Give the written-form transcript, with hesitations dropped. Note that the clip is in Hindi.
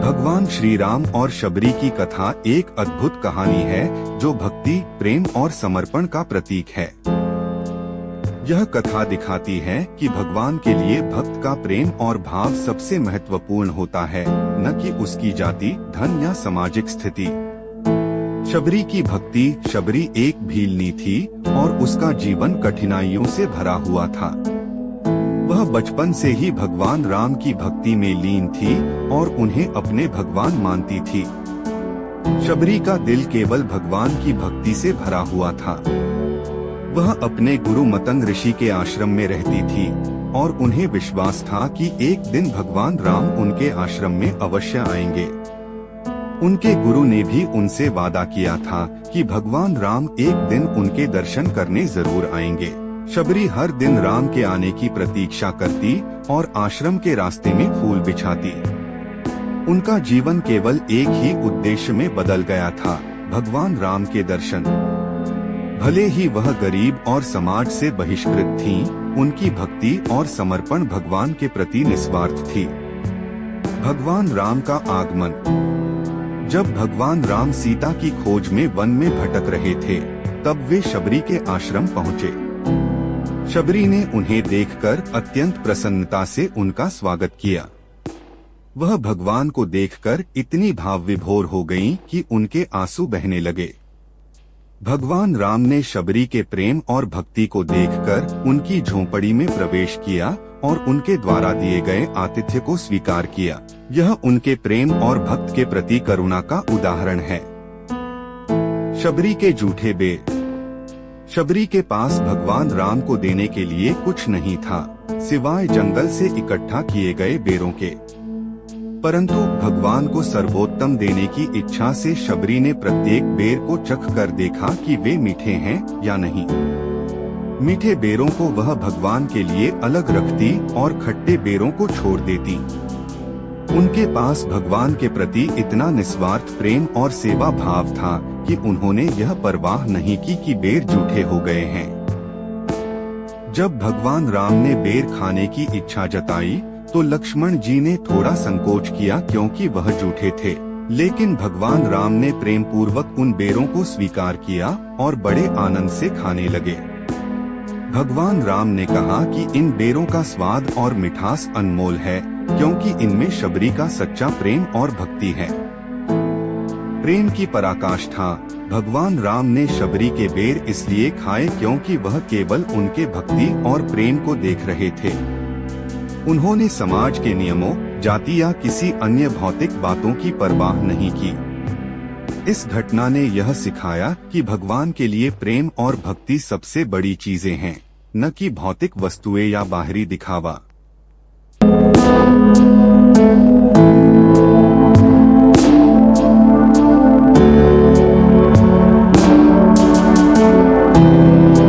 भगवान श्री राम और शबरी की कथा एक अद्भुत कहानी है जो भक्ति, प्रेम और समर्पण का प्रतीक है। यह कथा दिखाती है कि भगवान के लिए भक्त का प्रेम और भाव सबसे महत्वपूर्ण होता है, न कि उसकी जाति, धन या सामाजिक स्थिति। शबरी की भक्ति। शबरी एक भीलनी थी और उसका जीवन कठिनाइयों से भरा हुआ था। वह बचपन से ही भगवान राम की भक्ति में लीन थी और उन्हें अपने भगवान मानती थी। शबरी का दिल केवल भगवान की भक्ति से भरा हुआ था। वह अपने गुरु मतंग ऋषि के आश्रम में रहती थी और उन्हें विश्वास था कि एक दिन भगवान राम उनके आश्रम में अवश्य आएंगे। उनके गुरु ने भी उनसे वादा किया था कि भगवान राम एक दिन उनके दर्शन करने जरूर आएंगे। शबरी हर दिन राम के आने की प्रतीक्षा करती और आश्रम के रास्ते में फूल बिछाती। उनका जीवन केवल एक ही उद्देश्य में बदल गया था, भगवान राम के दर्शन। भले ही वह गरीब और समाज से बहिष्कृत थीं, उनकी भक्ति और समर्पण भगवान के प्रति निस्वार्थ थी। भगवान राम का आगमन। जब भगवान राम सीता की खोज में वन में भटक रहे थे, तब वे शबरी के आश्रम पहुँचे। शबरी ने उन्हें देखकर अत्यंत प्रसन्नता से उनका स्वागत किया। वह भगवान को देखकर इतनी भाव विभोर हो गईं कि उनके आंसू बहने लगे। भगवान राम ने शबरी के प्रेम और भक्ति को देखकर उनकी झोंपड़ी में प्रवेश किया और उनके द्वारा दिए गए आतिथ्य को स्वीकार किया। यह उनके प्रेम और भक्त के प्रति करुणा का उदाहरण है। शबरी के जूठे बेर। शबरी के पास भगवान राम को देने के लिए कुछ नहीं था, सिवाय जंगल से इकट्ठा किए गए बेरों के। परंतु भगवान को सर्वोत्तम देने की इच्छा से शबरी ने प्रत्येक बेर को चख कर देखा कि वे मीठे हैं या नहीं। मीठे बेरों को वह भगवान के लिए अलग रखती और खट्टे बेरों को छोड़ देती। उनके पास भगवान के प्रति इतना निस्वार्थ प्रेम और सेवा भाव था कि उन्होंने यह परवाह नहीं की कि बेर जूठे हो गए हैं। जब भगवान राम ने बेर खाने की इच्छा जताई तो लक्ष्मण जी ने थोड़ा संकोच किया क्योंकि वह जूठे थे, लेकिन भगवान राम ने प्रेम पूर्वक उन बेरों को स्वीकार किया और बड़े आनंद से खाने लगे। भगवान राम ने कहा कि इन बेरों का स्वाद और मिठास अनमोल है, क्योंकि इनमें शबरी का सच्चा प्रेम और भक्ति है। प्रेम की पराकाष्ठा। भगवान राम ने शबरी के बेर इसलिए खाए क्योंकि वह केवल उनके भक्ति और प्रेम को देख रहे थे। उन्होंने समाज के नियमों, जाति या किसी अन्य भौतिक बातों की परवाह नहीं की। इस घटना ने यह सिखाया कि भगवान के लिए प्रेम और भक्ति सबसे बड़ी चीजें हैं, न कि भौतिक वस्तुएं या बाहरी दिखावा।